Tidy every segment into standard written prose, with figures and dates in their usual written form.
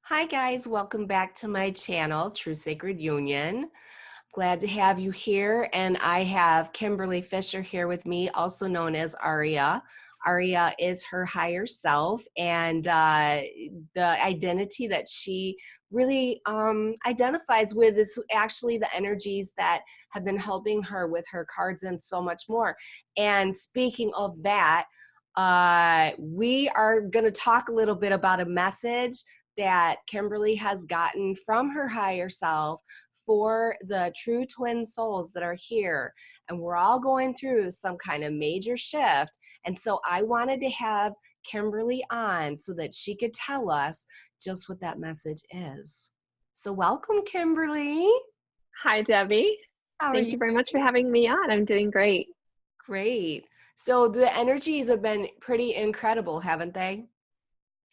Hi guys, welcome back to my channel, True Sacred Union. Glad to have you here, and I have Kimberly Fisher here with me, also known as Aria. Aria is her higher self, and the identity that she really identifies with is actually the energies that have been helping her with her cards and so much more. And speaking of that, we are going to talk a little bit about a message that Kimberly has gotten from her higher self for the true twin souls that are here. And we're all going through some kind of major shift. And so I wanted to have Kimberly on so that she could tell us just what that message is. So welcome, Kimberly. Hi, Debbie. How are Thank you? you very much for having me on. I'm doing great. Great. So the energies have been pretty incredible, haven't they?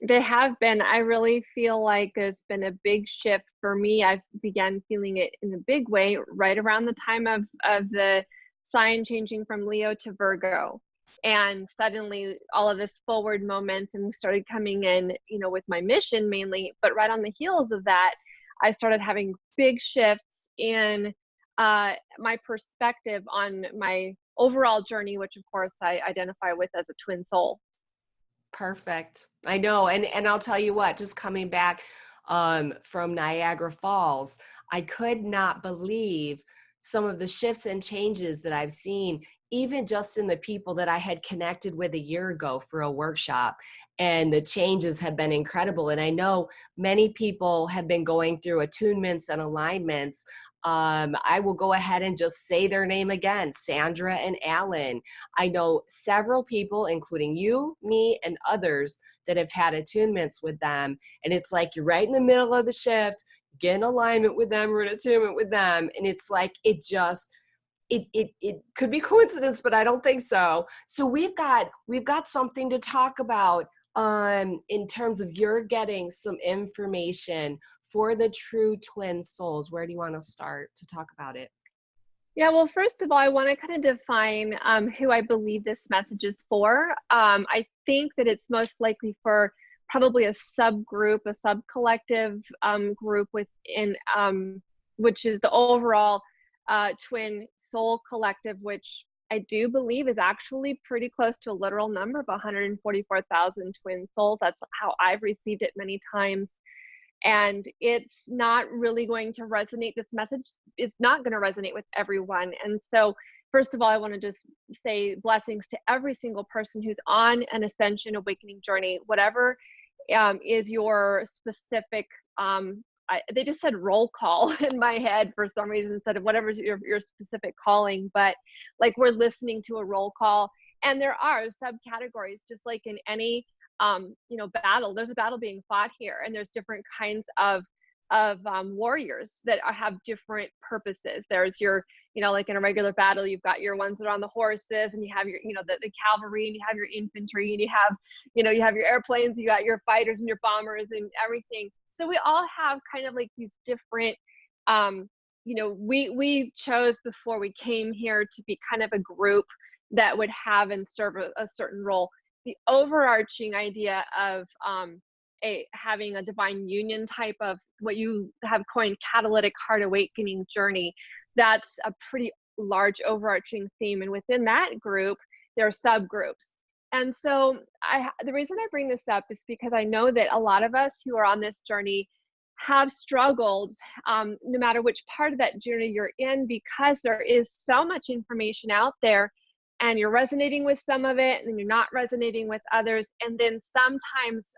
They have been. I really feel like there's been a big shift for me. I've began feeling it in a big way right around the time of the sign changing from Leo to Virgo. And suddenly all of this forward momentum started coming in, with my mission mainly. But right on the heels of that, I started having big shifts in my perspective on my overall journey, which of course I identify with as a twin soul. Perfect. I know. And I'll tell you what, just coming back from Niagara Falls, I could not believe some of the shifts and changes that I've seen, even just in the people that I had connected with a year ago for a workshop. And the changes have been incredible. And I know many people have been going through attunements and alignments. I will go ahead and just say their name again, Sandra and Alan. I know several people, including you, me, and others, that have had attunements with them. And it's like you're right in the middle of the shift, get in alignment with them, or in attunement with them. And it's like it could be coincidence, but I don't think so. So we've got something to talk about in terms of you're getting some information for the true twin souls. Where do you want to start to talk about it? Yeah, well, first of all, I want to kind of define who I believe this message is for. I think that it's most likely for probably a subgroup, a sub-collective group within, which is the overall twin soul collective, which I do believe is actually pretty close to a literal number of 144,000 twin souls. That's how I've received it many times, and it's not really going to resonate. This message is not going to resonate with everyone. And so first of all, I want to just say blessings to every single person who's on an ascension awakening journey, whatever is your specific they just said roll call in my head for some reason instead of whatever's your specific calling. But like, we're listening to a roll call, and there are subcategories, just like in any battle. There's a battle being fought here, and there's different kinds of warriors that have different purposes. There's your, like in a regular battle, you've got your ones that are on the horses, and you have your, the cavalry, and you have your infantry, and you have, you have your airplanes, you got your fighters and your bombers and everything. So we all have kind of like these different, we chose before we came here to be kind of a group that would have and serve a certain role. The overarching idea of having a divine union type of what you have coined catalytic heart awakening journey, that's a pretty large overarching theme. And within that group, there are subgroups. And so the reason I bring this up is because I know that a lot of us who are on this journey have struggled, no matter which part of that journey you're in, because there is so much information out there, and you're resonating with some of it and then you're not resonating with others. And then sometimes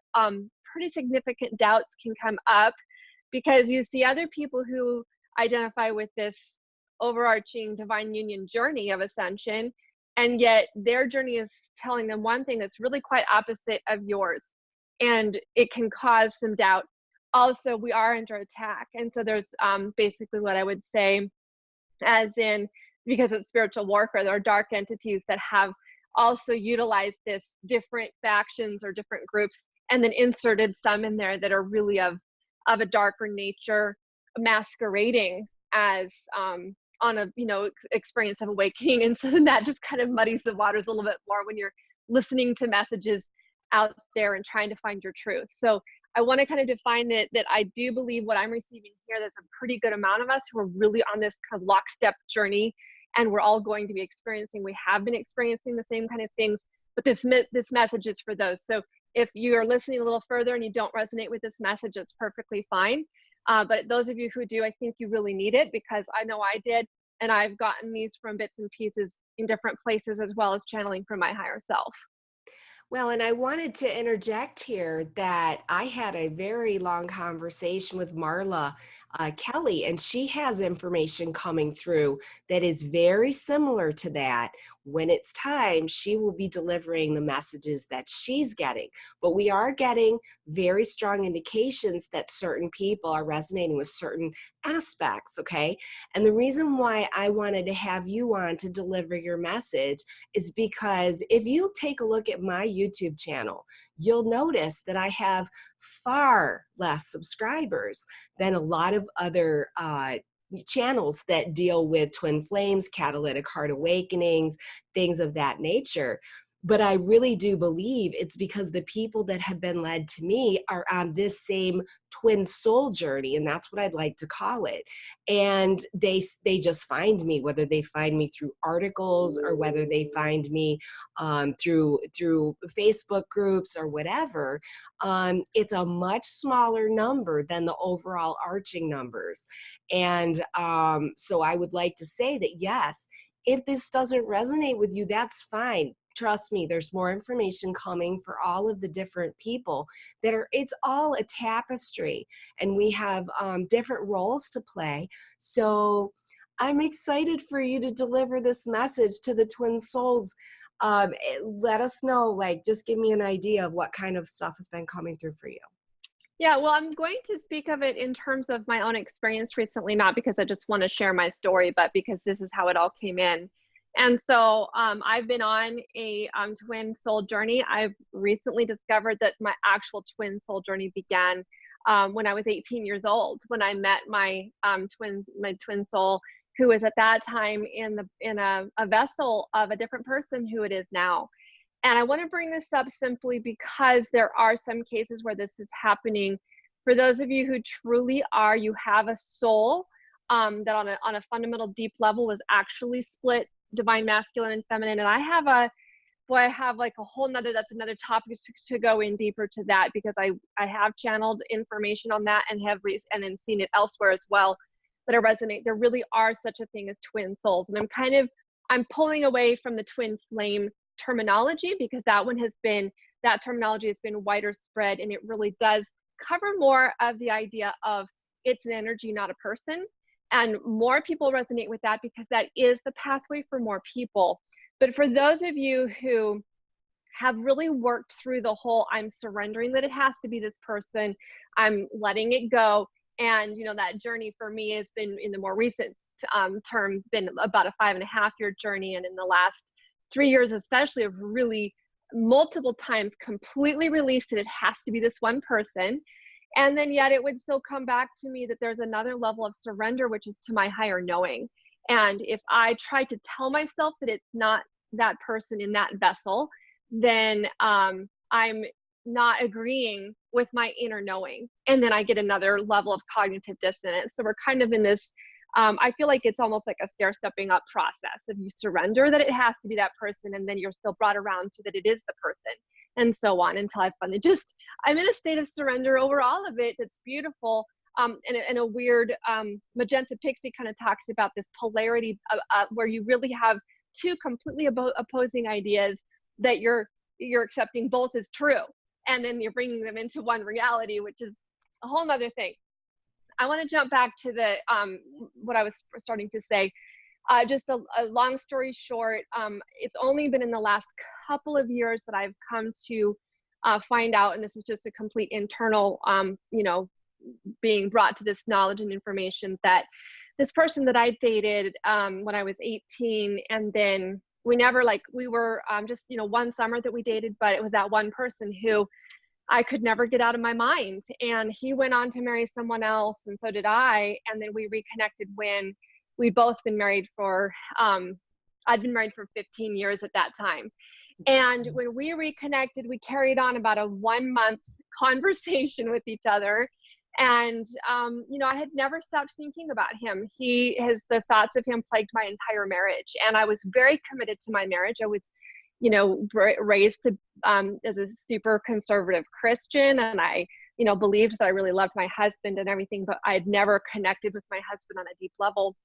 pretty significant doubts can come up because you see other people who identify with this overarching divine union journey of ascension, and yet their journey is telling them one thing that's really quite opposite of yours, and it can cause some doubt. Also, we are under attack, and so there's basically what I would say, as in, because it's spiritual warfare, there are dark entities that have also utilized this, different factions or different groups, and then inserted some in there that are really of a darker nature, masquerading as on a experience of awakening. And so then that just kind of muddies the waters a little bit more when you're listening to messages out there and trying to find your truth. So I want to kind of define that I do believe what I'm receiving here, there's a pretty good amount of us who are really on this kind of lockstep journey, and we're all going to be experiencing, we have been experiencing the same kind of things, but this message is for those. So if you are listening a little further and you don't resonate with this message, it's perfectly fine. But those of you who do, I think you really need it, because I know I did, and I've gotten these from bits and pieces in different places, as well as channeling from my higher self. Well, and I wanted to interject here that I had a very long conversation with Marla Kelly, and she has information coming through that is very similar to that. When it's time, she will be delivering the messages that she's getting. But we are getting very strong indications that certain people are resonating with certain aspects, okay? And the reason why I wanted to have you on to deliver your message is because if you take a look at my YouTube channel, you'll notice that I have far less subscribers than a lot of other channels that deal with twin flames, catalytic heart awakenings, things of that nature. But I really do believe it's because the people that have been led to me are on this same twin soul journey, and that's what I'd like to call it. And they just find me, whether they find me through articles or whether they find me through Facebook groups or whatever. It's a much smaller number than the overall arching numbers. And so I would like to say that yes, if this doesn't resonate with you, that's fine. Trust me, there's more information coming for all of the different people that are, it's all a tapestry, and we have different roles to play. So I'm excited for you to deliver this message to the twin souls. Let us know, like, just give me an idea of what kind of stuff has been coming through for you. Yeah, well, I'm going to speak of it in terms of my own experience recently, not because I just want to share my story, but because this is how it all came in. And so I've been on a twin soul journey. I've recently discovered that my actual twin soul journey began when I was 18 years old, when I met my twin soul, who was at that time in a vessel of a different person who it is now. And I want to bring this up simply because there are some cases where this is happening. For those of you who truly are, you have a soul that on a fundamental deep level was actually split divine masculine and feminine. And I have like a whole nother, that's another topic to go in deeper to that, because I have channeled information on that and have and then seen it elsewhere as well that I resonate. There really are such a thing as twin souls. And I'm pulling away from the twin flame terminology, because that terminology has been wider spread, and it really does cover more of the idea of it's an energy, not a person. And more people resonate with that because that is the pathway for more people. But for those of you who have really worked through the whole, I'm surrendering that it has to be this person, I'm letting it go. And, that journey for me has been, in the more recent term, been about a 5.5-year journey. And in the last 3 years, especially, I've really multiple times completely released it. It has to be this one person. And then yet it would still come back to me that there's another level of surrender, which is to my higher knowing. And if I try to tell myself that it's not that person in that vessel, then I'm not agreeing with my inner knowing. And then I get another level of cognitive dissonance. So we're kind of in this, I feel like it's almost like a stair-stepping up process. If you surrender that it has to be that person, and then you're still brought around to that it is the person, and so on, until I finally I'm in a state of surrender over all of it. That's beautiful. And a weird, Magenta Pixie kind of talks about this polarity where you really have two completely opposing ideas that you're accepting both as true. And then you're bringing them into one reality, which is a whole nother thing. I want to jump back to the what I was starting to say. Just a long story short, it's only been in the last couple of years that I've come to find out, and this is just a complete internal, being brought to this knowledge and information, that this person that I dated when I was 18, and then we were just, one summer that we dated, but it was that one person who I could never get out of my mind. And he went on to marry someone else, and so did I. And then we reconnected when we'd both been married for, I'd been married for 15 years at that time. And when we reconnected, we carried on about a 1-month conversation with each other. And, I had never stopped thinking about him. The thoughts of him plagued my entire marriage. And I was very committed to my marriage. I was, raised to, as a super conservative Christian. And I, believed that I really loved my husband and everything, but I had never connected with my husband on a deep level.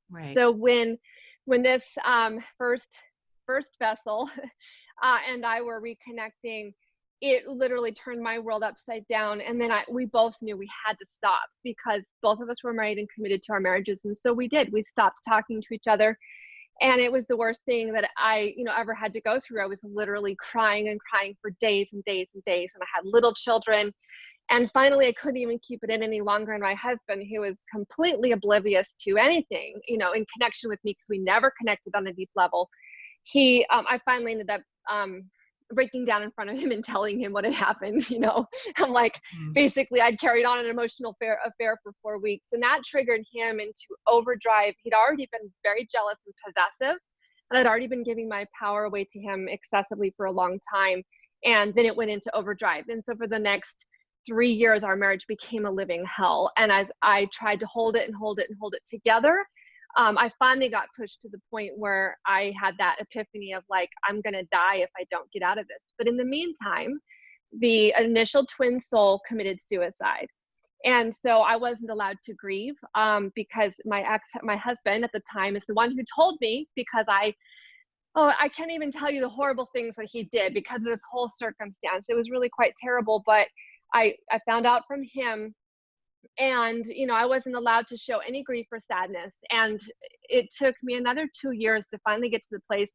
Right. So when this first vessel and I were reconnecting, it literally turned my world upside down. And then we both knew we had to stop, because both of us were married and committed to our marriages. And so we did. We stopped talking to each other. And it was the worst thing that I, ever had to go through. I was literally crying and crying for days and days and days. And I had little children. And finally, I couldn't even keep it in any longer. And my husband, who was completely oblivious to anything, in connection with me, because we never connected on a deep level, I finally ended up breaking down in front of him and telling him what had happened. I'm like, basically, I'd carried on an emotional affair for 4 weeks, and that triggered him into overdrive. He'd already been very jealous and possessive, and I'd already been giving my power away to him excessively for a long time. And then it went into overdrive. And so for the next 3 years, our marriage became a living hell. And as I tried to hold it and hold it and hold it together, I finally got pushed to the point where I had that epiphany of like, I'm going to die if I don't get out of this. But in the meantime, the initial twin soul committed suicide. And so I wasn't allowed to grieve, because my husband at the time, is the one who told me, because I can't even tell you the horrible things that he did because of this whole circumstance. It was really quite terrible. But I found out from him, and I wasn't allowed to show any grief or sadness. And it took me another 2 years to finally get to the place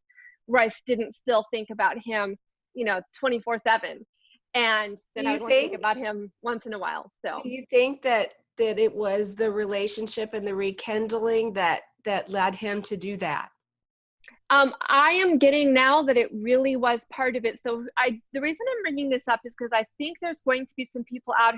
where I didn't still think about him 24/7. And then I would only think about him once in a while. So do you think that it was the relationship and the rekindling that led him to do that? I am getting now that it really was part of it. So the reason I'm bringing this up is because I think there's going to be some people out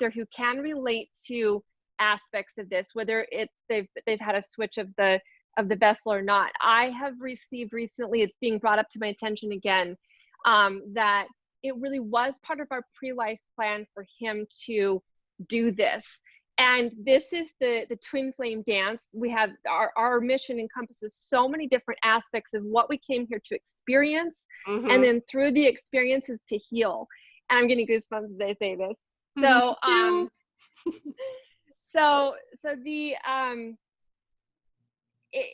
there who can relate to aspects of this, whether it's they've had a switch of the vessel or not. I have received recently, it's being brought up to my attention again, that it really was part of our pre-life plan for him to do this. And this is the twin flame dance. We have our mission encompasses so many different aspects of what we came here to experience, and then through the experiences to heal. And I'm getting goosebumps as I say this. So,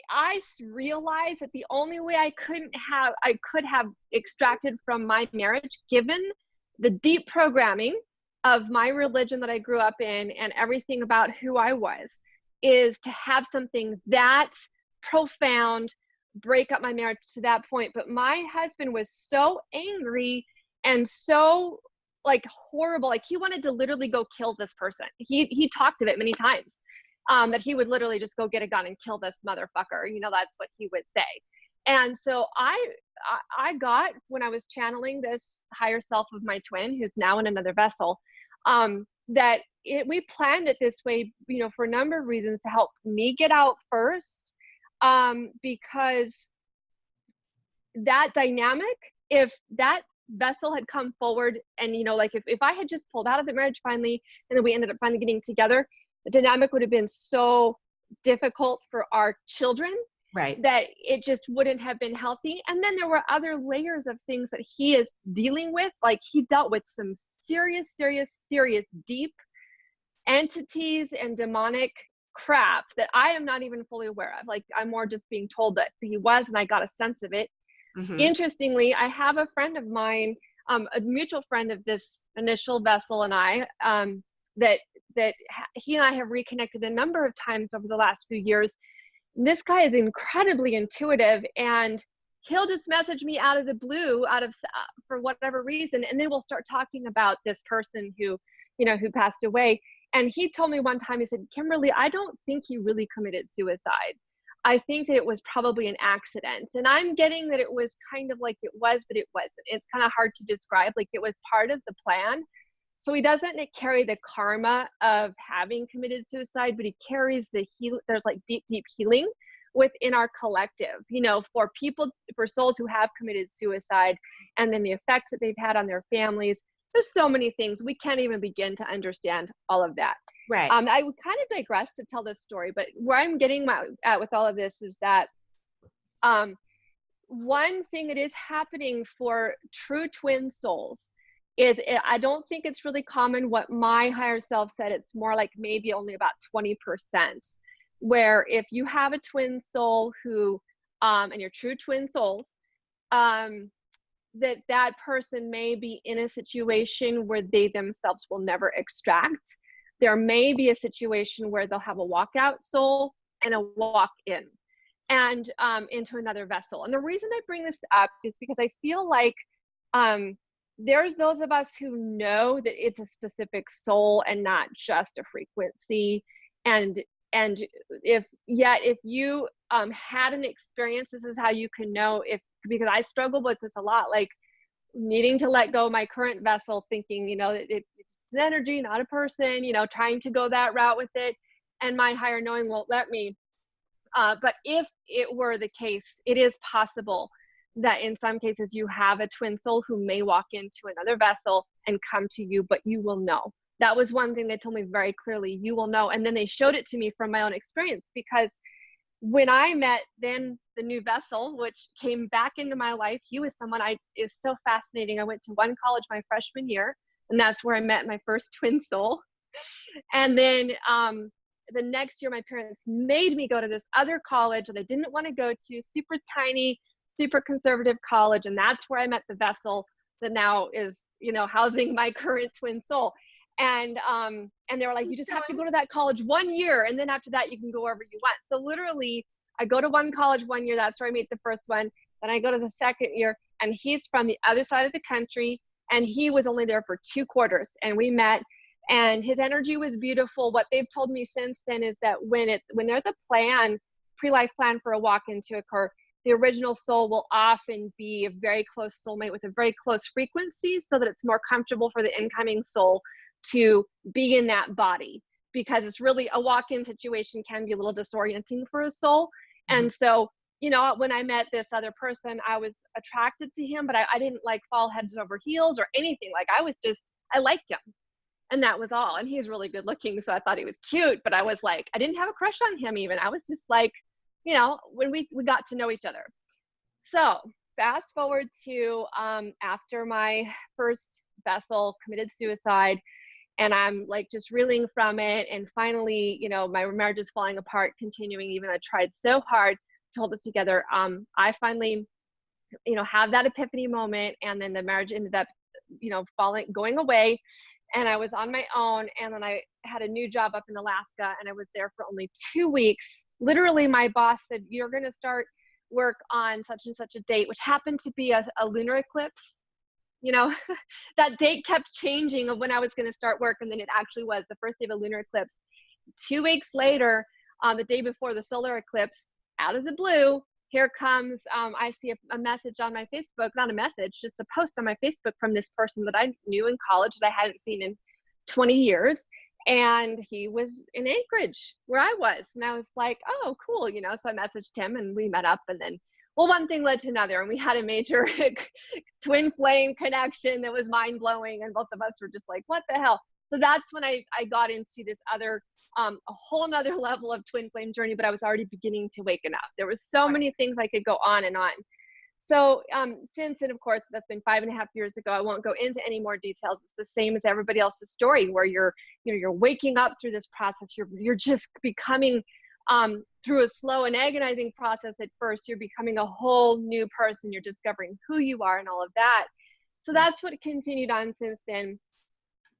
I realized that the only way I could have extracted from my marriage, given the deep programming of my religion that I grew up in and everything about who I was, is to have something that profound break up my marriage to that point. But my husband was so angry and so like horrible. Like he wanted to literally go kill this person. He talked of it many times, that he would literally just go get a gun and kill this motherfucker. That's what he would say. And so I got, when I was channeling this higher self of my twin, who's now in another vessel, we planned it this way, for a number of reasons, to help me get out first, because that dynamic, if that vessel had come forward and, like if I had just pulled out of the marriage finally, and then we ended up finally getting together, the dynamic would have been so difficult for our children. Right. That it just wouldn't have been healthy. And then there were other layers of things that he is dealing with. Like he dealt with some serious deep entities and demonic crap that I am not even fully aware of. Like I'm more just being told that he was, and I got a sense of it. Interestingly, I have a friend of mine, a mutual friend of this initial vessel and I, that he and I have reconnected a number of times over the last few years. This guy is incredibly intuitive, and he'll just message me out of the blue, for whatever reason, and then we'll start talking about this person who passed away. And he told me one time, he said, "Kimberly, I don't think he really committed suicide. I think that it was probably an accident." And I'm getting that it was kind of like it was, but it wasn't. It's kind of hard to describe. Like it was part of the plan. So he doesn't carry the karma of having committed suicide, but he carries there's like deep healing within our collective, for souls who have committed suicide, and then the effects that they've had on their families. there's so many things we can't even begin to understand all of that. Right. I would kind of digress to tell this story, but where I'm getting at with all of this is that um, one thing that is happening for true twin souls is I don't think it's really common what my higher self said. It's more like maybe only about 20%, where if you have a twin soul who, and you're true twin souls, um, that person may be in a situation where they themselves will never extract. There may be a situation where they'll have a walkout soul and a walk in and into another vessel. And the reason I bring this up is because I feel like there's those of us who know that it's a specific soul and not just a frequency. And if you had an experience, this is how you can know if, because I struggle with this a lot, like needing to let go of my current vessel, thinking, it's energy, not a person, trying to go that route with it. And my higher knowing won't let me. But if it were the case, it is possible that in some cases you have a twin soul who may walk into another vessel and come to you, but you will know. That was one thing they told me very clearly, you will know. And then they showed it to me from my own experience, because when I met then the new vessel, which came back into my life, he was someone is so fascinating. I went to one college my freshman year, and that's where I met my first twin soul. And then the next year, my parents made me go to this other college that I didn't want to go to, super tiny, super conservative college. And that's where I met the vessel that now is, housing my current twin soul. And they were like, you just have to go to that college 1 year, and then after that you can go wherever you want. So literally I go to one college 1 year, that's where I meet the first one. Then I go to the second year, and he's from the other side of the country, and he was only there for 2 quarters, and we met, and his energy was beautiful. What they've told me since then is that when there's a plan, pre-life plan for a walk-in to occur, the original soul will often be a very close soulmate with a very close frequency, so that it's more comfortable for the incoming soul to be in that body, because it's really a walk-in situation can be a little disorienting for a soul. Mhm. And so, when I met this other person, I was attracted to him, but I didn't like fall heads over heels or anything. Like I liked him, and that was all. And he's really good looking, so I thought he was cute, but I was like, I didn't have a crush on him even. I was just like, when we got to know each other. So fast forward to after my first vessel committed suicide, and I'm like just reeling from it. And finally, my marriage is falling apart, continuing, even I tried so hard to hold it together. I finally, have that epiphany moment. And then the marriage ended up, going away. And I was on my own. And then I had a new job up in Alaska, and I was there for only 2 weeks. Literally, my boss said, you're going to start work on such and such a date, which happened to be a lunar eclipse. That date kept changing of when I was going to start work. And then it actually was the first day of a lunar eclipse. 2 weeks later, on the day before the solar eclipse, out of the blue, here comes, I see a message on my Facebook, not a message, just a post on my Facebook from this person that I knew in college that I hadn't seen in 20 years. And he was in Anchorage where I was. And I was like, oh, cool. So I messaged him and we met up, and then, well, one thing led to another, and we had a major twin flame connection that was mind blowing. And both of us were just like, what the hell? So that's when I got into this other, a whole nother level of twin flame journey, but I was already beginning to waken up. There was so many things I could go on and on. So since, and of course, that's been 5.5 years ago, I won't go into any more details. It's the same as everybody else's story, where you're waking up through this process. You're just becoming, through a slow and agonizing process at first, you're becoming a whole new person. You're discovering who you are and all of that. So that's what continued on since then.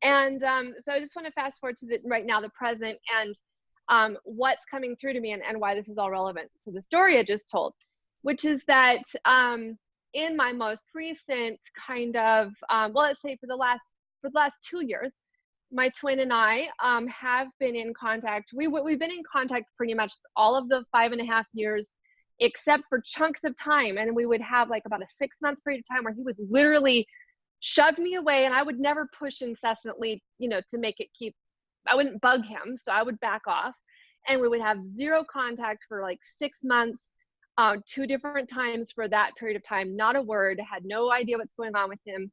And so I just want to fast forward to right now, the present, and what's coming through to me, and why this is all relevant to the story I just told, which is that in my most recent kind of, well, let's say for the last 2 years, my twin and I have been in contact. We've been in contact pretty much all of the 5.5 years, except for chunks of time. And we would have like about a 6-month period of time where he was literally shoved me away, and I would never push incessantly, to make it keep, I wouldn't bug him. So I would back off, and we would have zero contact for like 6 months, 2 different times for that period of time, not a word, had no idea what's going on with him.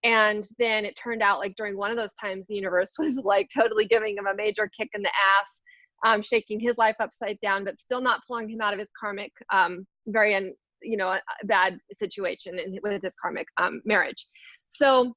And then it turned out like during one of those times, the universe was like totally giving him a major kick in the ass, shaking his life upside down, but still not pulling him out of his karmic, bad situation with his karmic marriage. So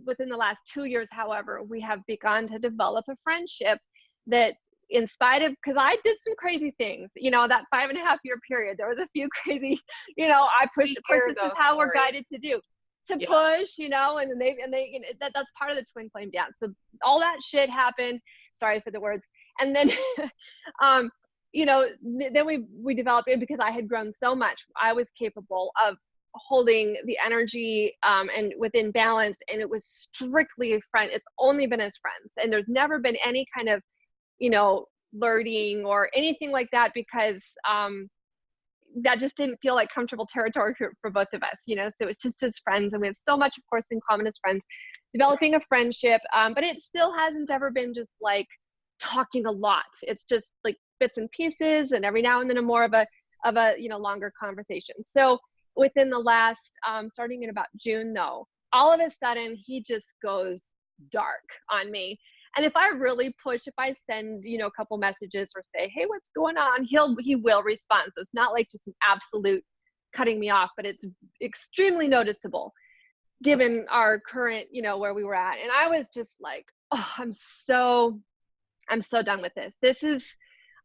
within the last 2 years, however, we have begun to develop a friendship that, in spite of, because I did some crazy things, that 5.5 year period, there was a few crazy, I pushed. Of course, this is how we're guided to do, to push, and that's part of the twin flame dance. So all that shit happened. Sorry for the words. And then, then we developed it because I had grown so much. I was capable of holding the energy and within balance, and it was strictly a friend. It's only been as friends, and there's never been any kind of flirting or anything like that, because that just didn't feel like comfortable territory for both of us, so it's just as friends. And we have so much, of course, in common as friends, developing a friendship, but it still hasn't ever been just like talking a lot. It's just like bits and pieces, and every now and then more of a longer conversation. So within the last starting in about June, though, all of a sudden he just goes dark on me. And if I really push, if I send, a couple messages or say, hey, what's going on? He will respond. So it's not like just an absolute cutting me off, but it's extremely noticeable given our current, where we were at. And I was just like, oh, I'm so done with this.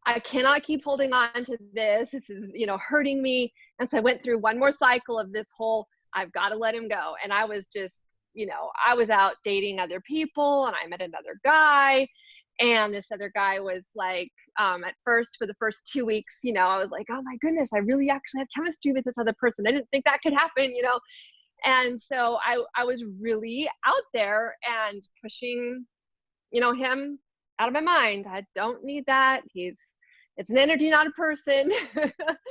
I cannot keep holding on to this. This is, hurting me. And so I went through one more cycle of this whole, I've got to let him go. And I was just, I was out dating other people, and I met another guy, and this other guy was like, at first, for the first 2 weeks, I was like, oh my goodness, I really actually have chemistry with this other person. I didn't think that could happen, And so I was really out there and pushing, him out of my mind. I don't need that. It's an energy, not a person.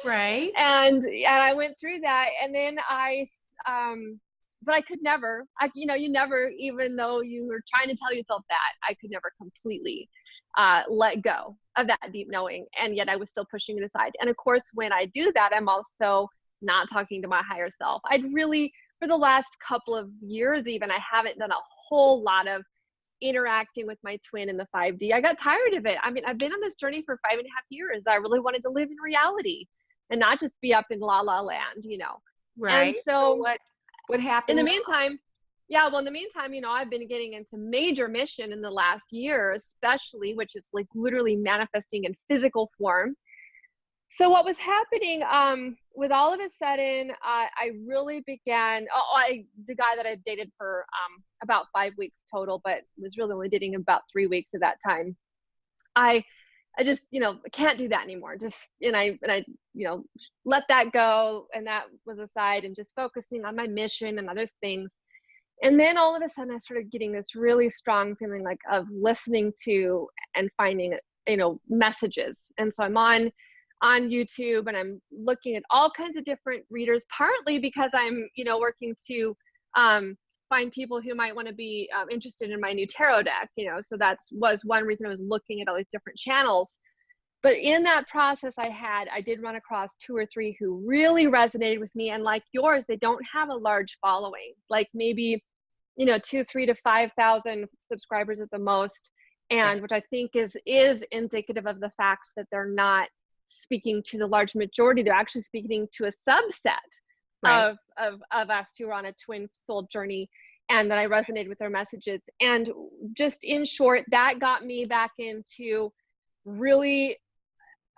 Right. And I went through that, and then but I could never, you never, even though you were trying to tell yourself that, I could never completely let go of that deep knowing. And yet I was still pushing it aside. And of course, when I do that, I'm also not talking to my higher self. I'd really, for the last couple of years even, I haven't done a whole lot of interacting with my twin in the 5D. I got tired of it. I mean, I've been on this journey for 5.5 years. I really wanted to live in reality and not just be up in la la land, Right. And so what happened in the meantime, I've been getting into major mission in the last year, especially, which is like literally manifesting in physical form. So what was happening was, all of a sudden, I really began, the guy that I dated for about 5 weeks total, but was really only dating about 3 weeks at that time. I just, can't do that anymore. And I let that go. And that was aside, and just focusing on my mission and other things. And then all of a sudden I started getting this really strong feeling like of listening to and finding, messages. And so I'm on YouTube, and I'm looking at all kinds of different readers, partly because I'm, working to find people who might want to be interested in my new tarot deck, so was one reason I was looking at all these different channels. But in that process, I did run across 2 or 3 who really resonated with me. And like yours, they don't have a large following, like maybe, 3,000 to 5,000 subscribers at the most. And which I think is indicative of the fact that they're not speaking to the large majority. They're actually speaking to a subset of us who are on a twin soul journey, and that I resonated with their messages. And just in short, that got me back into really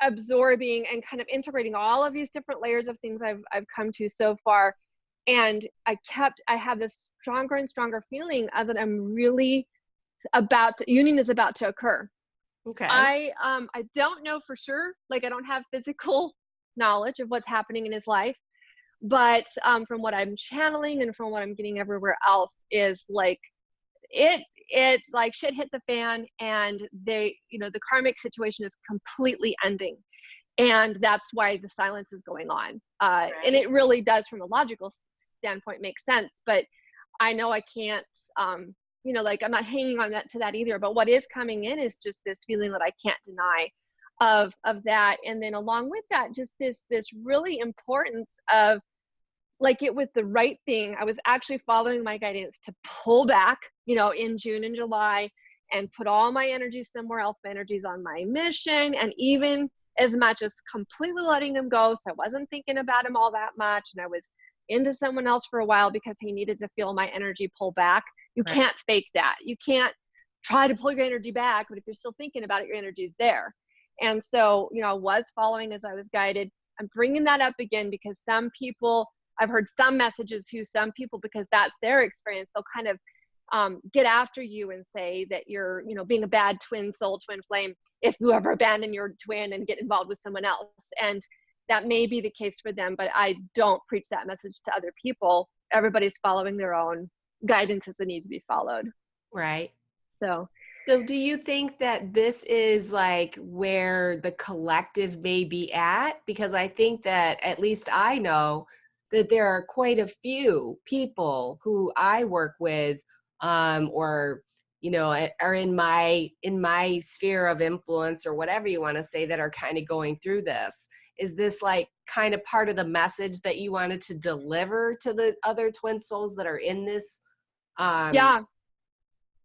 absorbing and kind of integrating all of these different layers of things I've come to so far. And I have this stronger and stronger feeling of that I'm really union is about to occur. Okay. I don't know for sure, like I don't have physical knowledge of what's happening in his life, but from what I'm channeling and from what I'm getting everywhere else is like it's like shit hit the fan, and the karmic situation is completely ending. And that's why the silence is going on. And it really does, from a logical standpoint, make sense. But I know I can't, like I'm not hanging on to that either. But what is coming in is just this feeling that I can't deny of that. And then along with that, just this really importance of like it was the right thing. I was actually following my guidance to pull back, in June and July and put all my energy somewhere else. My energy's on my mission, and even as much as completely letting him go. So I wasn't thinking about him all that much. And I was into someone else for a while because he needed to feel my energy pull back. You Right. can't fake that. You can't try to pull your energy back, but if you're still thinking about it, your energy is there. And so, I was following as I was guided. I'm bringing that up again because some people, I've heard some messages who some people, because that's their experience, they'll kind of get after you and say that you're, being a bad twin soul, twin flame, if you ever abandon your twin and get involved with someone else. And that may be the case for them, but I don't preach that message to other people. Everybody's following their own guidances that need to be followed. Right. So, So do you think that this is like where the collective may be at? Because I think that at least I know that there are quite a few people who I work with, or are in my sphere of influence or whatever you want to say, that are kind of going through this. Is this like kind of part of the message that you wanted to deliver to the other twin souls that are in this? Um, yeah.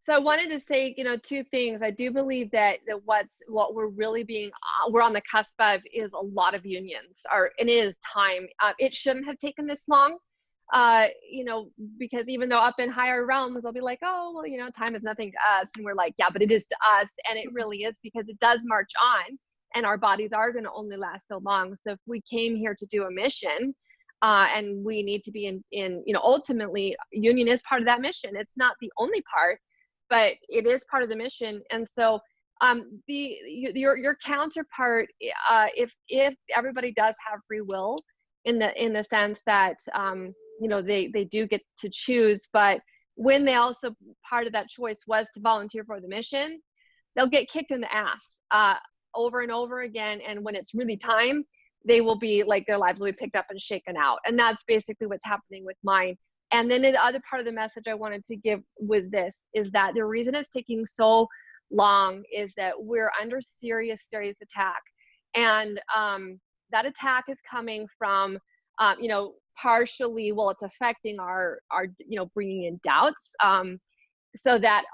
So I wanted to say, two things. I do believe that what we're really being we're on the cusp of is a lot of unions, and it is time. It shouldn't have taken this long, because even though up in higher realms they'll be like, oh well, time is nothing to us, and we're like, yeah, but it is to us, and it really is, because it does march on, and our bodies are going to only last so long. So if we came here to do a mission. And we need to be ultimately union is part of that mission. It's not the only part, but it is part of the mission. And so your counterpart, if everybody does have free will in the sense that they do get to choose, but when they also, part of that choice was to volunteer for the mission, they'll get kicked in the ass over and over again. And when it's really time, they will be like, their lives will be picked up and shaken out. And that's basically what's happening with mine. And then the other part of the message I wanted to give was this, is that the reason it's taking so long is that we're under serious, serious attack. And that attack is coming from, partially, well, it's affecting our bringing in doubts, so that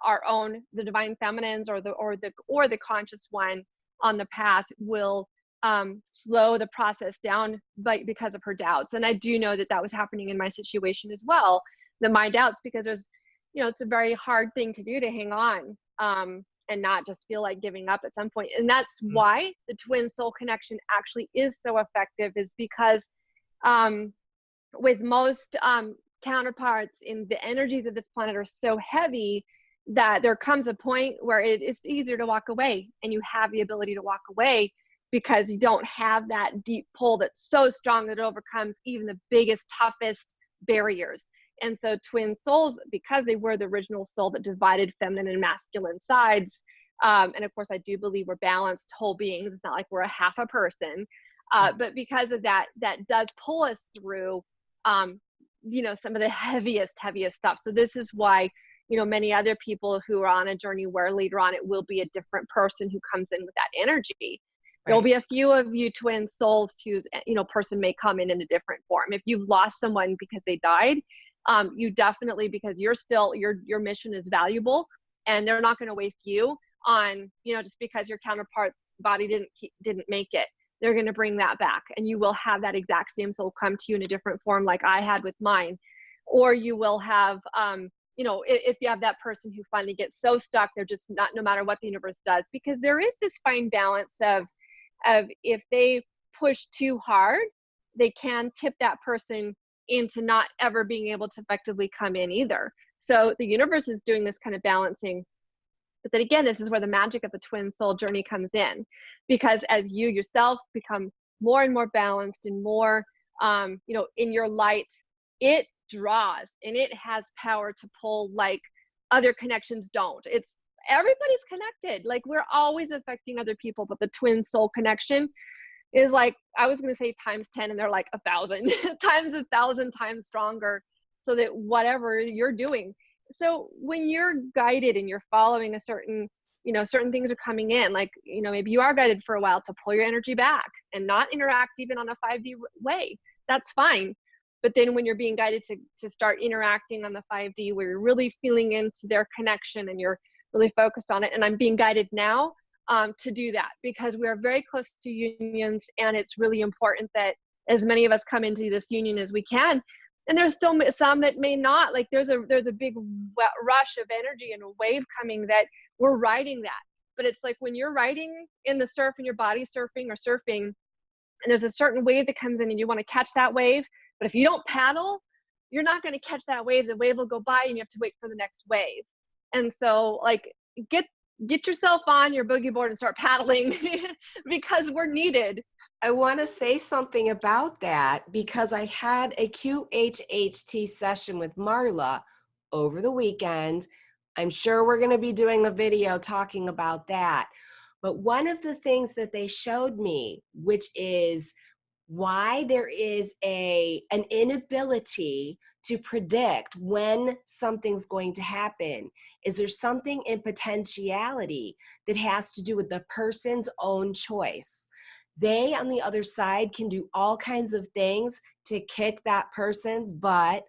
the divine feminines or the conscious one on the path will slow the process down, because of her doubts. And I do know that was happening in my situation as well, my doubts, because it's a very hard thing to do, to hang on, and not just feel like giving up at some point. And that's why the twin soul connection actually is so effective, is because with most counterparts in the energies of this planet are so heavy that there comes a point where it's easier to walk away, and you have the ability to walk away because you don't have that deep pull that's so strong that it overcomes even the biggest, toughest barriers. And so twin souls, because they were the original soul that divided feminine and masculine sides, and of course I do believe we're balanced whole beings, it's not like we're a half a person, but because of that does pull us through some of the heaviest stuff. So this is why many other people who are on a journey where later on it will be a different person who comes in with that energy. There'll be a few of you twin souls whose person may come in a different form. If you've lost someone because they died, you definitely, because you're still, your mission is valuable, and they're not going to waste you on just because your counterpart's body didn't make it. They're going to bring that back, and you will have that exact same soul come to you in a different form, like I had with mine. Or you will have if you have that person who finally gets so stuck, they're just not, no matter what the universe does, because there is this fine balance of if they push too hard, they can tip that person into not ever being able to effectively come in either. So the universe is doing this kind of balancing. But then again, this is where the magic of the twin soul journey comes in, because as you yourself become more and more balanced and more, in your light, it draws, and it has power to pull like other connections don't. Everybody's connected. Like, we're always affecting other people, but the twin soul connection is like, I was going to say times 10, and they're like 1,000 times 1,000 times stronger, so that whatever you're doing. So when you're guided and you're following a certain things are coming in, like, maybe you are guided for a while to pull your energy back and not interact even on a 5D way. That's fine. But then when you're being guided to start interacting on the 5D, where you're really feeling into their connection and you're really focused on it, and I'm being guided now to do that, because we are very close to unions, and it's really important that as many of us come into this union as we can. And there's still some that may not. Like there's a big rush of energy and a wave coming that we're riding that. But it's like when you're riding in the surf and your body surfing or surfing, and there's a certain wave that comes in and you want to catch that wave, but if you don't paddle, you're not going to catch that wave. The wave will go by and you have to wait for the next wave. And so like get yourself on your boogie board and start paddling because we're needed. I want to say something about that because I had a QHHT session with Marla over the weekend. I'm sure we're going to be doing a video talking about that. But one of the things that they showed me, which is why there is an inability to predict when something's going to happen, is there's something in potentiality that has to do with the person's own choice. They, on the other side, can do all kinds of things to kick that person's butt,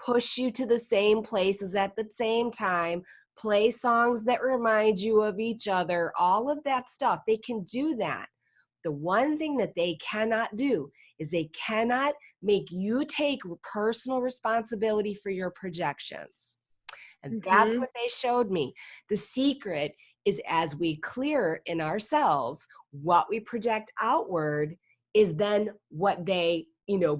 push you to the same places at the same time, play songs that remind you of each other, all of that stuff. They can do that. The one thing that they cannot do is they cannot make you take personal responsibility for your projections. And that's what they showed me. The secret is, as we clear in ourselves what we project outward, is then what they,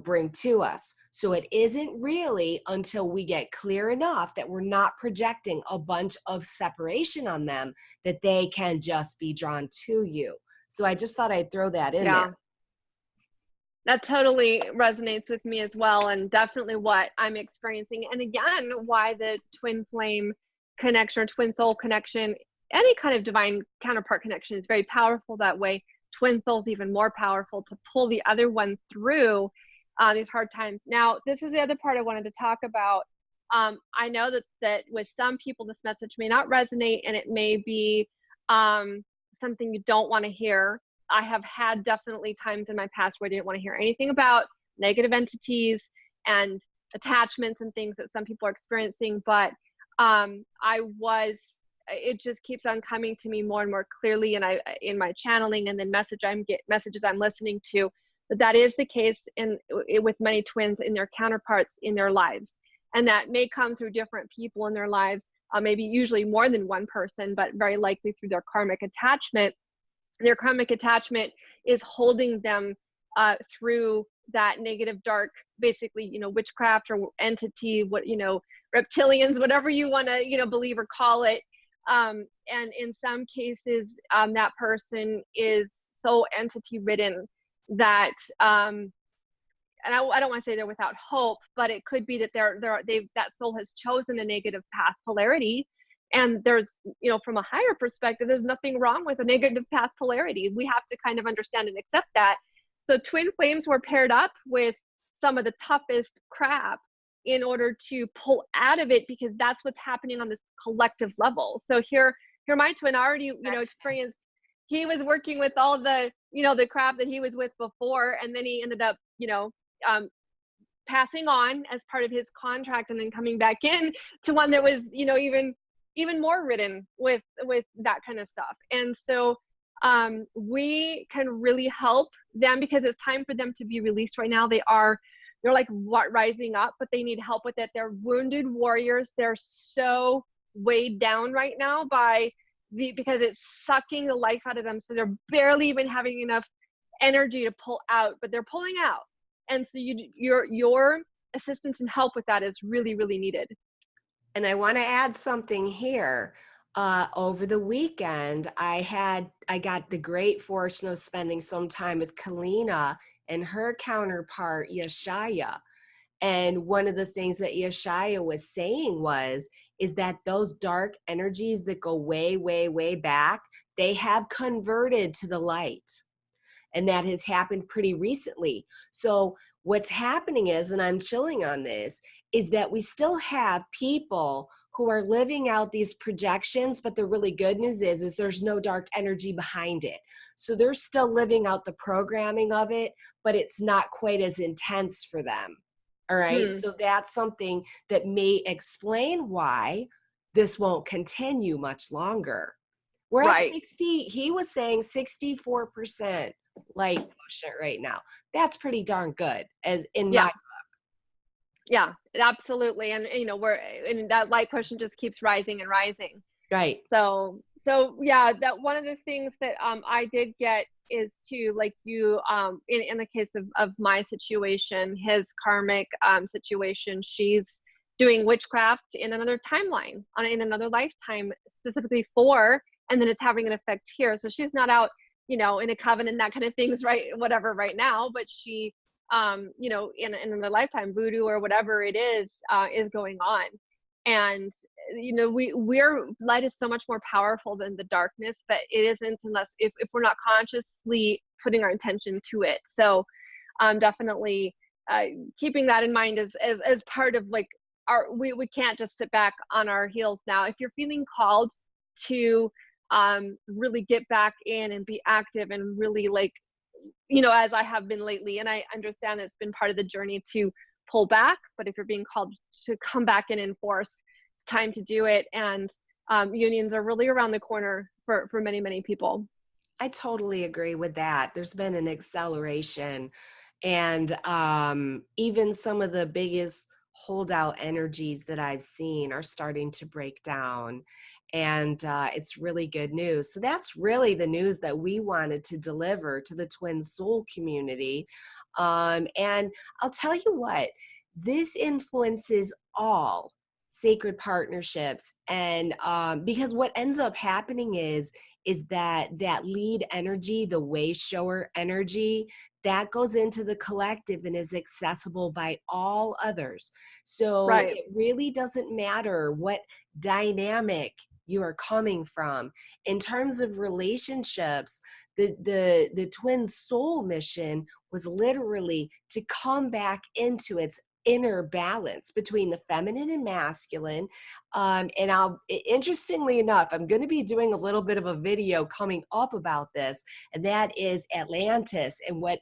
bring to us. So it isn't really until we get clear enough that we're not projecting a bunch of separation on them that they can just be drawn to you. So I just thought I'd throw that in there. That totally resonates with me as well, and definitely what I'm experiencing. And again, why the twin flame connection or twin soul connection, any kind of divine counterpart connection, is very powerful that way. Twin soul's even more powerful to pull the other one through these hard times. Now, this is the other part I wanted to talk about. I know that with some people, this message may not resonate, and it may be something you don't want to hear. I have had definitely times in my past where I didn't want to hear anything about negative entities and attachments and things that some people are experiencing, but it just keeps on coming to me more and more clearly, and in my channeling and then messages I'm listening to, that is the case with many twins in their counterparts in their lives. And that may come through different people in their lives, maybe usually more than one person, but very likely through their karmic attachment. Their karmic attachment is holding them through that negative, dark, basically, witchcraft or entity, reptilians, whatever you want to, believe or call it. And in some cases, that person is so entity ridden that, and I don't want to say they're without hope, but it could be that that soul has chosen a negative path polarity. And there's, from a higher perspective, there's nothing wrong with a negative path polarity. We have to kind of understand and accept that. So twin flames were paired up with some of the toughest crap in order to pull out of it, because that's what's happening on this collective level. So here my twin already, experienced, he was working with all the, the crap that he was with before. And then he ended up, passing on as part of his contract, and then coming back in to one that was, even more ridden with that kind of stuff. And so we can really help them, because it's time for them to be released right now. They're like rising up, but they need help with it. They're wounded warriors. They're so weighed down right now because it's sucking the life out of them. So they're barely even having enough energy to pull out, but they're pulling out. And so your assistance and help with that is really, really needed. And I want to add something here. Over the weekend, I got the great fortune of spending some time with Kalina and her counterpart, Yeshaya. And one of the things that Yeshaya was saying is that those dark energies that go way, way, way back, they have converted to the light. And that has happened pretty recently. So what's happening is, and I'm chilling on this, is that we still have people who are living out these projections, but the really good news is there's no dark energy behind it. So they're still living out the programming of it, but it's not quite as intense for them. All right. Hmm. So that's something that may explain why this won't continue much longer. We're at Right. 60, he was saying 64% light quotient right now. That's pretty darn good, as in Yeah. my, Yeah. Absolutely. And we're and that light quotient just keeps rising and rising. right. So yeah, that one of the things that I did get is to, like, you in the case of my situation, his karmic situation, she's doing witchcraft in another timeline, in another lifetime, specifically for, and then it's having an effect here. So she's not out, in a coven and that kind of things, right? Whatever, right now, but she, in another lifetime, voodoo or whatever it is going on. And we're light is so much more powerful than the darkness, but it isn't unless if we're not consciously putting our intention to it. So definitely keeping that in mind as part of, like, we can't just sit back on our heels now. If you're feeling called to really get back in and be active and really, like, as I have been lately, and I understand it's been part of the journey to pull back, but if you're being called to come back in force, it's time to do it. And unions are really around the corner for many, many people. I totally agree with that. There's been an acceleration, and even some of the biggest holdout energies that I've seen are starting to break down. And it's really good news. So that's really the news that we wanted to deliver to the Twin Soul community. And I'll tell you what, this influences all sacred partnerships. And because what ends up happening is that lead energy, the way shower energy, that goes into the collective and is accessible by all others. So Right. it really doesn't matter what dynamic you are coming from. In terms of relationships, the twin soul mission was literally to come back into its inner balance between the feminine and masculine. And interestingly enough, I'm going to be doing a little bit of a video coming up about this, and that is Atlantis and what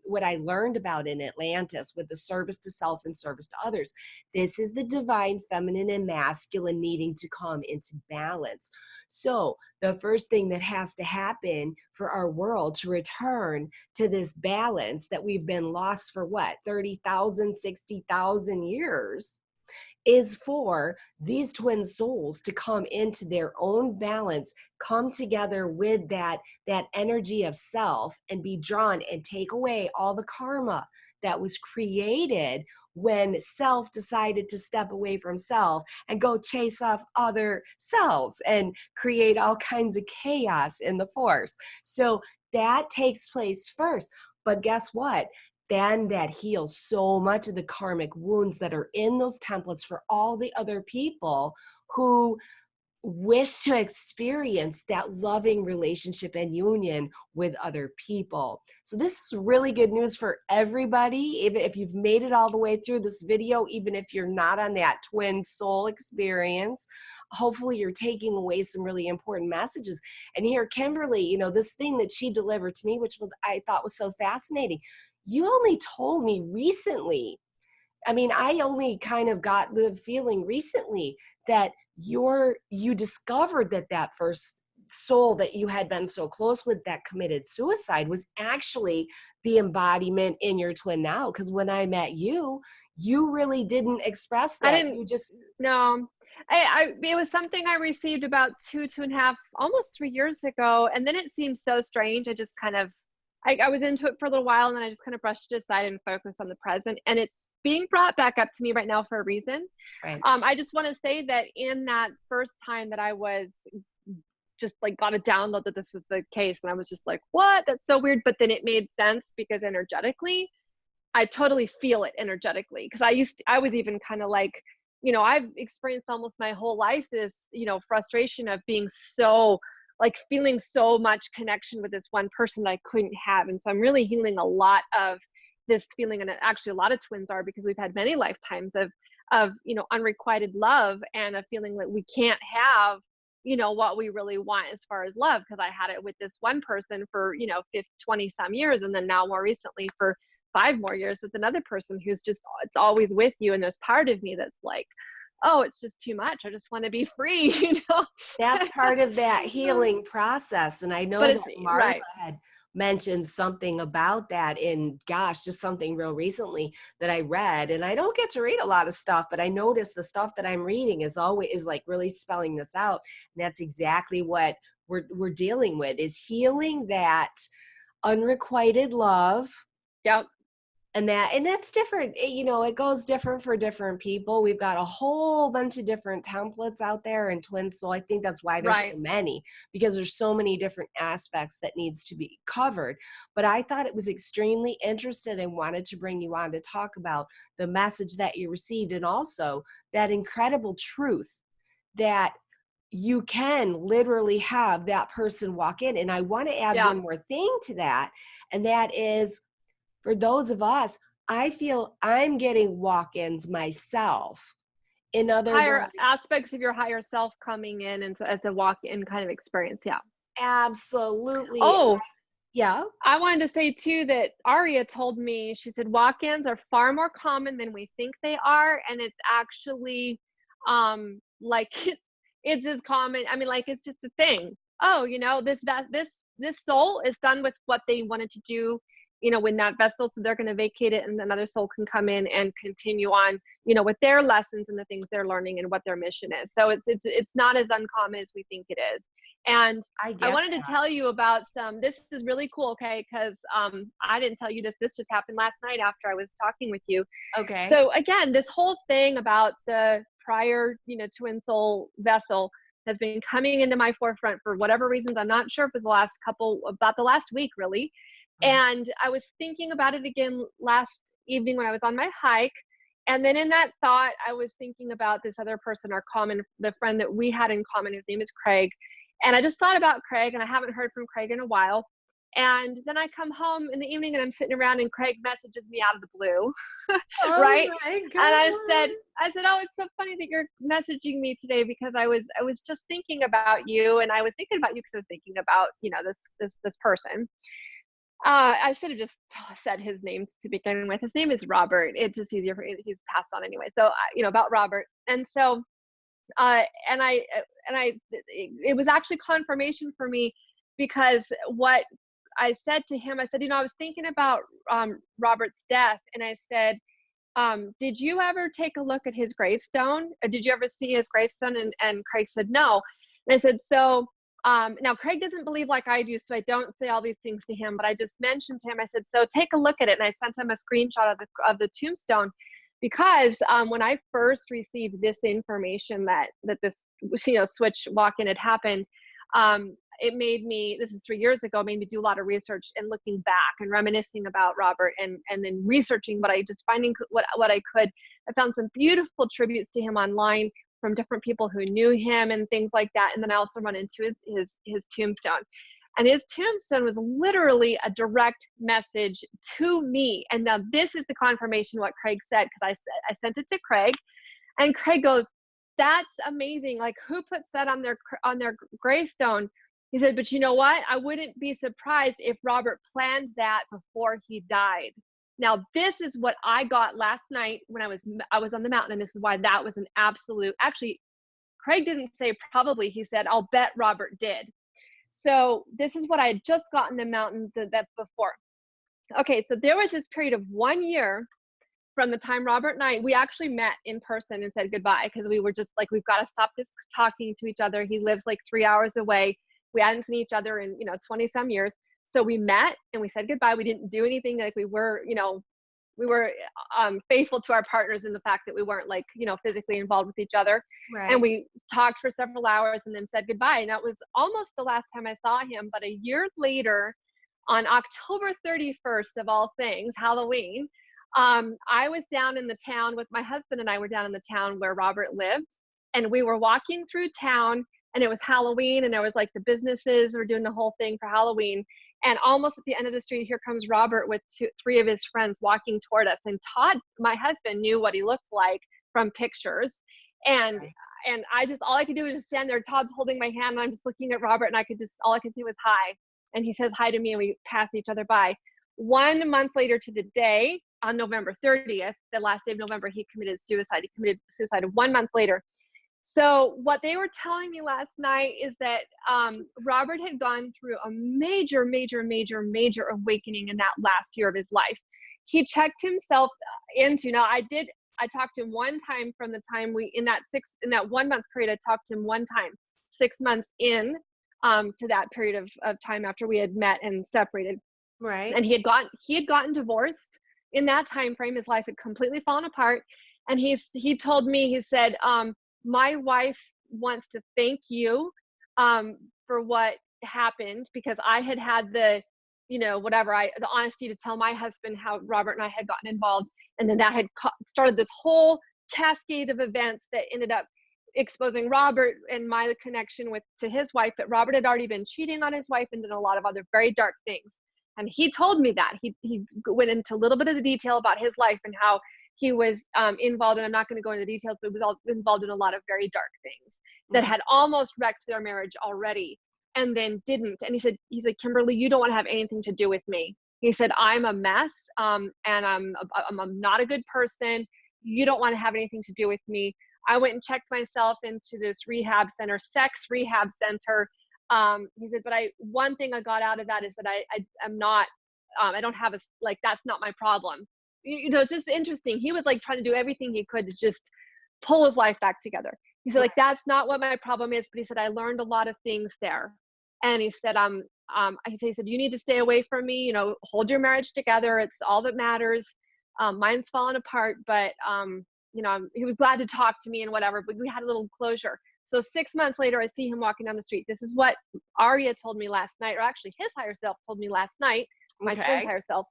what I learned about in Atlantis with the service to self and service to others. This is the divine feminine and masculine needing to come into balance. So the first thing that has to happen for our world to return to this balance that we've been lost for what, 30,000, 60,000 years, is for these twin souls to come into their own balance, come together with that energy of self, and be drawn and take away all the karma that was created when self decided to step away from self and go chase off other selves and create all kinds of chaos in the force. So that takes place first. But guess what? Then that heals so much of the karmic wounds that are in those templates for all the other people who wish to experience that loving relationship and union with other people. So this is really good news for everybody. If you've made it all the way through this video, even if you're not on that twin soul experience, hopefully you're taking away some really important messages. And here, Kimberly, this thing that she delivered to me, which I thought was so fascinating. You only told me recently. I mean, I only kind of got the feeling recently that you discovered that first soul that you had been so close with that committed suicide was actually the embodiment in your twin now. Because when I met you, you really didn't express I that. didn't You just, know. I it was something I received about 2.5, almost 3 years ago, and then it seemed so strange. I just kind of, I was into it for a little while, and then I just kind of brushed it aside and focused on the present. And it's being brought back up to me right now for a reason. right. I just want to say that in that first time that I was just, like, got a download that this was the case, and I was just like, what? That's so weird. But then it made sense because energetically, I totally feel it energetically. Because I was even kind of like, I've experienced almost my whole life this, frustration of being so, like, feeling so much connection with this one person that I couldn't have. And so I'm really healing a lot of this feeling. And actually, a lot of twins are, because we've had many lifetimes of unrequited love, and a feeling that we can't have what we really want as far as love, because I had it with this one person for 20 some years, and then now more recently for 5 more years with another person who's just, it's always with you. And there's part of me that's like, oh, it's just too much. I just want to be free, you know? That's part of that healing process, and I But know it's that Marla right. had mentioned something about that in, gosh, just something real recently that I read, and I don't get to read a lot of stuff, but I notice the stuff that I'm reading is like really spelling this out, and that's exactly what we're dealing with, is healing that unrequited love. Yep. And that's different. It goes different for different people. We've got a whole bunch of different templates out there in Twin Soul. I think that's why there's so Right. many, because there's so many different aspects that needs to be covered. But I thought it was extremely interesting and wanted to bring you on to talk about the message that you received, and also that incredible truth that you can literally have that person walk in. And I want to add Yeah. one more thing to that, and that is, for those of us, I feel I'm getting walk-ins myself. In other Higher words, aspects of your higher self coming in and as a walk-in kind of experience. Yeah. absolutely. Oh, Yeah. I wanted to say too that Aria told me, she said walk-ins are far more common than we think they are, and it's actually like it's as common. I mean, like it's just a thing. Oh, this soul is done with what they wanted to do, when that vessel, so they're going to vacate it, and another soul can come in and continue on, with their lessons and the things they're learning and what their mission is. So it's not as uncommon as we think it is. And I I get wanted to tell you about this is really cool, okay? Because I didn't tell you this. This just happened last night after I was talking with you. that. Okay. So again, this whole thing about the prior, twin soul vessel has been coming into my forefront for whatever reasons. I'm not sure, for about the last week, really. Mhm. And I was thinking about it again last evening when I was on my hike. And then in that thought, I was thinking about this other person, the friend that we had in common. His name is Craig. And I just thought about Craig, and I haven't heard from Craig in a while. And then I come home in the evening and I'm sitting around and Craig messages me out of the blue, Oh right? my And God. I said, oh, it's so funny that you're messaging me today, because I was just thinking about you, and I was thinking about you because I was thinking about, this person. I should have just said his name to begin with. His name is Robert. It's just easier he's passed on anyway. So, about Robert. And so, uh, and it was actually confirmation for me, because what I said to him, I said, I was thinking about Robert's death, and I said, did you ever take a look at his gravestone? Did you ever see his gravestone? And Craig said no. And I said, so now Craig doesn't believe like I do, so I don't say all these things to him, but I just mentioned to him, I said, so take a look at it. And I sent him a screenshot of the tombstone, because when I first received this information that this switch walk-in had happened, it made me, this is 3 years ago, made me do a lot of research and looking back and reminiscing about Robert, and then researching finding what I could. I found some beautiful tributes to him online from different people who knew him and things like that. And then I also run into his tombstone. And his tombstone was literally a direct message to me. And now this is the confirmation what Craig said, because I sent it to Craig, and Craig goes, "That's amazing! Like, who puts that on their gravestone?" He said, "But you know what? I wouldn't be surprised if Robert planned that before he died." Now, this is what I got last night when I was on the mountain, and this is why that was an absolute. Actually, Craig didn't say probably. He said, "I'll bet Robert did." So this is what I had just gotten the mountain that before. Okay, so there was this period of 1 year from the time Robert and we actually met in person and said goodbye, because we were just like, we've got to stop this talking to each other. He lives like 3 hours away. We hadn't seen each other in 20 some years. So we met and we said goodbye. We didn't do anything, like we were faithful to our partners in the fact that we weren't like physically involved with each other. And Right. we talked for several hours and then said goodbye. And that was almost the last time I saw him. But a year later, on October 31st of all things, Halloween, I was down in the town with my husband, and I were down in the town where Robert lived, and we were walking through town, and it was Halloween, and there was like the businesses were doing the whole thing for Halloween. And almost at the end of the street, here comes Robert with three of his friends walking toward us. And Todd, my husband, knew what he looked like from pictures. And Right. and I just, all I could do was just stand there. Todd's holding my hand, and I'm just looking at Robert, and all I could see was hi. And he says hi to me, and we pass each other by. 1 month later to the day, on November 30th, the last day of November, he committed suicide. He committed suicide 1 month later. So what they were telling me last night is that Robert had gone through a major, major, major, major awakening in that last year of his life. He checked himself into, now I talked to him one time from the time in that 1 month period, I talked to him one time, 6 months in to that period of time after we had met and separated. Right. And he had gotten divorced in that time frame. His life had completely fallen apart. And he told me, he said, my wife wants to thank you for what happened, because I had the, the honesty to tell my husband how Robert and I had gotten involved. And then that had started this whole cascade of events that ended up exposing Robert and my connection to his wife. But Robert had already been cheating on his wife and did a lot of other very dark things. And he told me that. He went into a little bit of the detail about his life and how he was involved, and I'm not going to go into the details, but he was all involved in a lot of very dark things that had almost wrecked their marriage already, and then didn't. And he said, Kimberly, you don't want to have anything to do with me. He said, I'm a mess, and I'm not a good person. You don't want to have anything to do with me. I went and checked myself into this rehab center, sex rehab center. He said, but one thing I got out of that is that I'm not, I don't have that's not my problem. It's just interesting. He was like trying to do everything he could to just pull his life back together. He said, that's not what my problem is. But he said, I learned a lot of things there. And he said, he said, you need to stay away from me, hold your marriage together. It's all that matters. Mine's fallen apart, but, he was glad to talk to me and whatever, but we had a little closure. So 6 months later, I see him walking down the street. This is what Aria told me last night, or actually his higher self told me last night, my twin's higher self,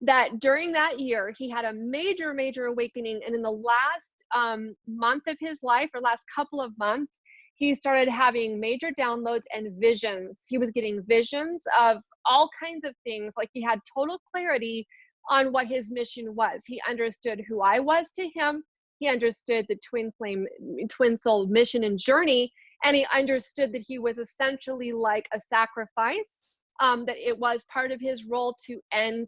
that during that year, he had a major, major awakening. And in the last month of his life, or last couple of months, he started having major downloads and visions. He was getting visions of all kinds of things. Like, he had total clarity on what his mission was. He understood who I was to him. He understood the twin flame, twin soul mission and journey. And he understood that he was essentially like a sacrifice, that it was part of his role to end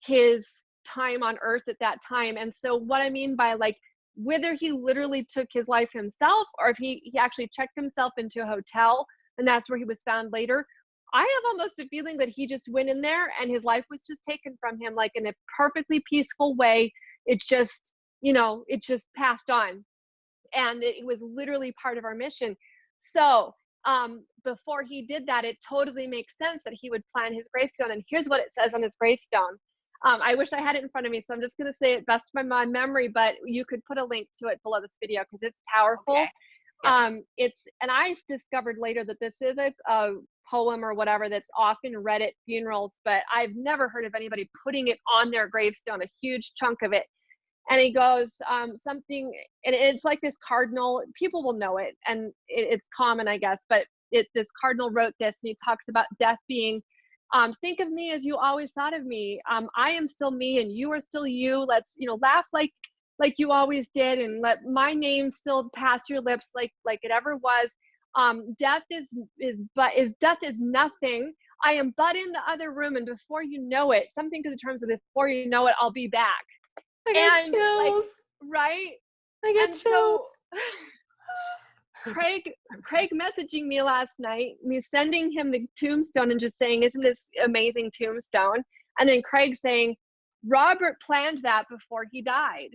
his time on earth at that time. And so what I mean by, like, whether he literally took his life himself, or if he actually checked himself into a hotel and that's where he was found later, I have almost a feeling that he just went in there and his life was just taken from him, like in a perfectly peaceful way. It just, it just passed on. And it was literally part of our mission. So before he did that, it totally makes sense that he would plan his gravestone. And here's what it says on his gravestone. I wish I had it in front of me, so I'm just going to say it best by my memory, but you could put a link to it below this video because it's powerful. Okay. Yeah. And I've discovered later that this is a poem or whatever that's often read at funerals, but I've never heard of anybody putting it on their gravestone, a huge chunk of it. And he goes something, and it's like this cardinal, people will know it, and it's common, I guess, but this cardinal wrote this, and he talks about death being, think of me as you always thought of me. I am still me and you are still you. Let's, laugh like you always did, and let my name still pass your lips like it ever was. Death death is nothing. I am but in the other room, and before you know it, something to the terms of before you know it, I'll be back. I get And chills. right? I get And chills. so Craig messaging me last night, me sending him the tombstone and just saying, isn't this amazing tombstone? And then Craig saying, Robert planned that before he died.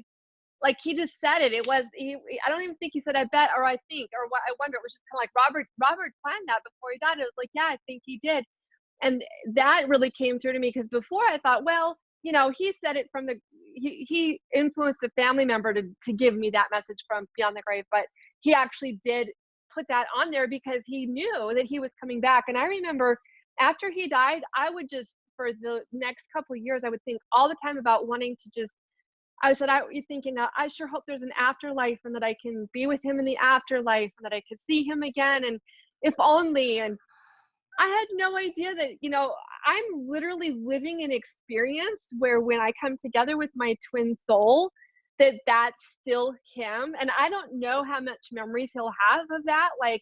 Like, he just said it. It was, I don't even think he said, I bet, or I think, or what, I wonder. It was just kind of like, Robert planned that before he died. I was like, yeah, I think he did. And that really came through to me, because before I thought, well, he said it from he influenced a family member to give me that message from Beyond the Grave, but he actually did put that on there because he knew that he was coming back. And I remember after he died, I would just, for the next couple of years, I would think all the time about wanting to just, I said, you're thinking, I sure hope there's an afterlife and that I can be with him in the afterlife and that I could see him again. And if only, and I had no idea that, I'm literally living an experience where when I come together with my twin soul, that's still him. And I don't know how much memories he'll have of that. Like,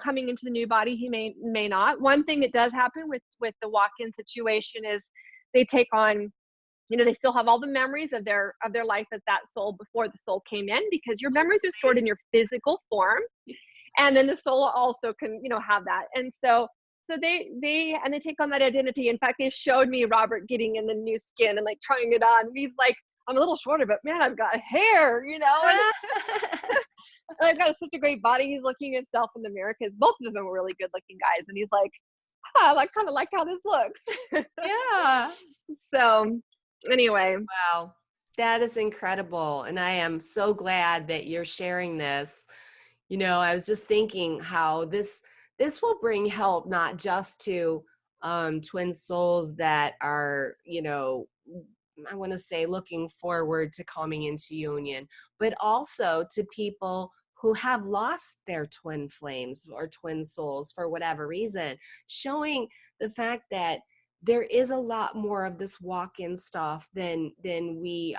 coming into the new body, he may not. One thing that does happen with the walk-in situation is they take on, they still have all the memories of their life as that soul before the soul came in, because your memories are stored in your physical form, and then the soul also can, have that. And so they take on that identity. In fact, they showed me Robert getting in the new skin and like trying it on. He's like, I'm a little shorter, but man, I've got hair, and I've got such a great body. He's looking at himself in the mirror, because both of them were really good looking guys, and he's like, I kind of like how this looks. Yeah. So anyway. Wow. That is incredible. And I am so glad that you're sharing this. I was just thinking how this will bring help not just to twin souls that are, I want to say looking forward to coming into union, but also to people who have lost their twin flames or twin souls for whatever reason, showing the fact that there is a lot more of this walk-in stuff than we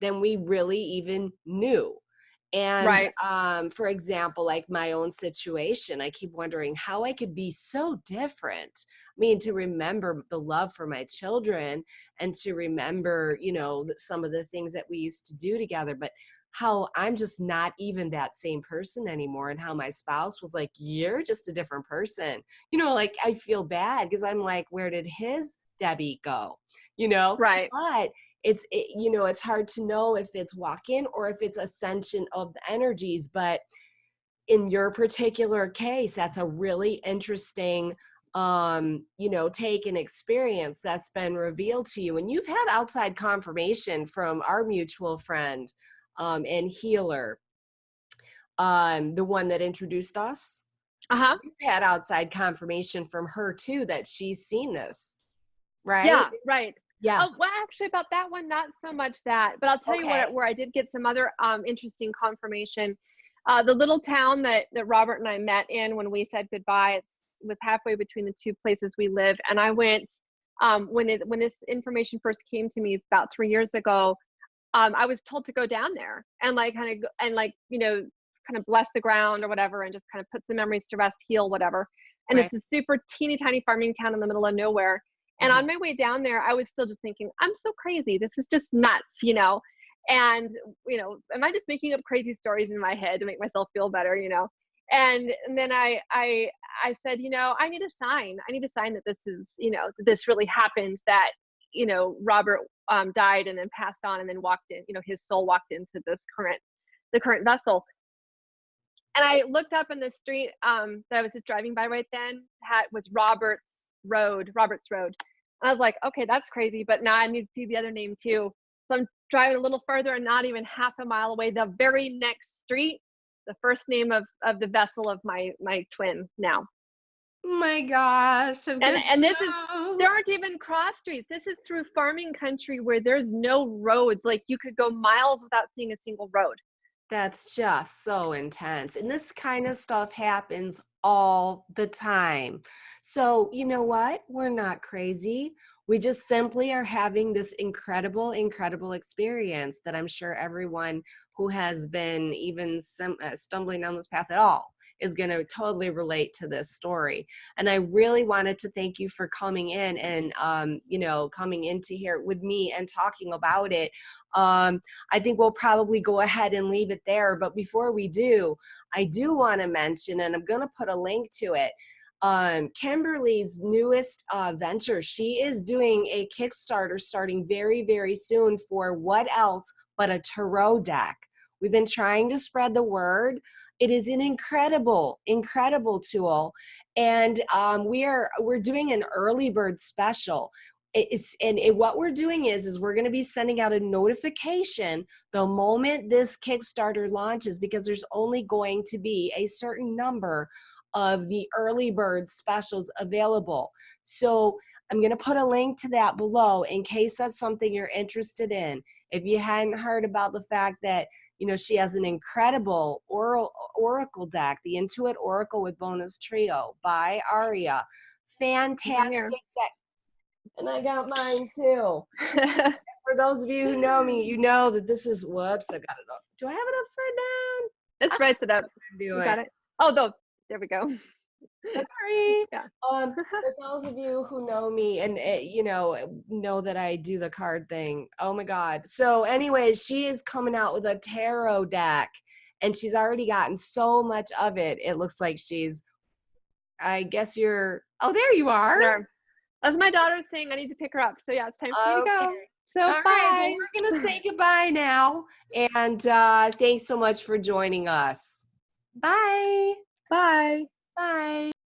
really even knew. And Right. for example, like my own situation, I keep wondering how I could be so different. I mean, to remember the love for my children and to remember, some of the things that we used to do together, but how I'm just not even that same person anymore. And how my spouse was like, you're just a different person. Like I feel bad because I'm like, where did his Debbie go? Right. But it's hard to know if it's walk-in or if it's ascension of the energies. But in your particular case, that's a really interesting take an experience that's been revealed to you. And you've had outside confirmation from our mutual friend and healer, the one that introduced us. Uh-huh. You've had outside confirmation from her too that she's seen this, right? Yeah, right. Yeah. Oh, well, actually about that one, not so much that, but I'll tell you Okay. where I did get some other interesting confirmation. The little town that Robert and I met in when we said goodbye, it was halfway between the two places we live. And I went, when this information first came to me about 3 years ago, I was told to go down there and like kind of and like kind of bless the ground or whatever, and just kind of put some memories to rest, heal, whatever. And Right. it's a super teeny tiny farming town in the middle of nowhere. And Mhm. on my way down there, I was still just thinking, I'm so crazy. This is just nuts. And am I just making up crazy stories in my head to make myself feel better? And then I said, I need a sign. I need a sign that this is, that this really happened. That Robert died and then passed on and then walked in. His soul walked into the current vessel. And I looked up in the street that I was just driving by right then. Was Roberts Road. And I was like, okay, that's crazy. But now I need to see the other name too. So I'm driving a little further, and not even half a mile away, the very next street, the first name of the vessel of my twin now. Oh my gosh, some And good and there chills. aren't even cross streets. This is through farming country where there's no roads. Like you could go miles without seeing a single road. That's just so intense. And this kind of stuff happens all the time. So, you know what? We're not crazy. We just simply are having this incredible, incredible experience that I'm sure everyone who has been even stumbling down this path at all is going to totally relate to this story. And I really wanted to thank you for coming in and, coming into here with me and talking about it. I think we'll probably go ahead and leave it there. But before we do, I do want to mention, and I'm going to put a link to it, Kimberly's newest venture. She is doing a Kickstarter starting very, very soon for what else but a tarot deck. We've been trying to spread the word. It is an incredible, incredible tool. And we're doing an early bird special. What we're doing is we're going to be sending out a notification the moment this Kickstarter launches, because there's only going to be a certain number of the early bird specials available. So I'm going to put a link to that below in case that's something you're interested in. If you hadn't heard about the fact that she has an incredible oracle deck, the Intuit Oracle with Bonus Trio by Aria. Here. Fantastic deck. And I got mine too. For those of you who know me, you know that this is, whoops, I got it up. Do I have it upside down? Let's write it up. I do You it. got it? Oh, no. There we go. Sorry. Yeah. For those of you who know me and know that I do the card thing. Oh my God. So, anyways, she is coming out with a tarot deck, and she's already gotten so much of it. It looks like she's. I guess you're. Oh, there you are. There. That's my daughter saying I need to pick her up. So yeah, it's time for me to Okay. go. So All right. Well, bye. we're gonna say goodbye now, and thanks so much for joining us. Bye. Bye. Bye.